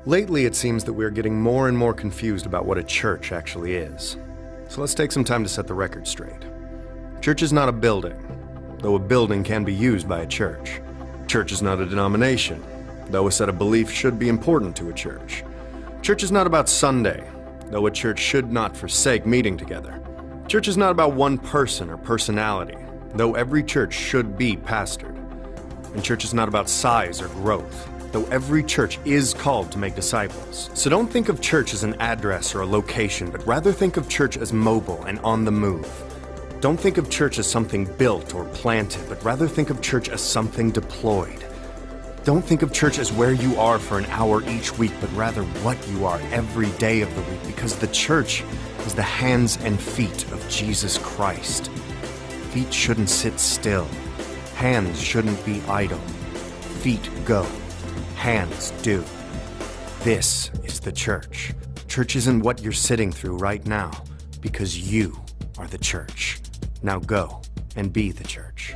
Lately, it seems that we're getting more and more confused about what a church actually is. So let's take some time to set the record straight. Church is not a building, though a building can be used by a church. Church is not a denomination, though a set of beliefs should be important to a church. Church is not about Sunday, though a church should not forsake meeting together. Church is not about one person or personality, though every church should be pastored. And church is not about size or growth, though every church is called to make disciples. So don't think of church as an address or a location, but rather think of church as mobile and on the move. Don't think of church as something built or planted, but rather think of church as something deployed. Don't think of church as where you are for an hour each week, but rather what you are every day of the week, because the church is the hands and feet of Jesus Christ. Feet shouldn't sit still. Hands shouldn't be idle. Feet go. Hands do. This is the church. Church isn't what you're sitting through right now, because you are the church. Now go and be the church.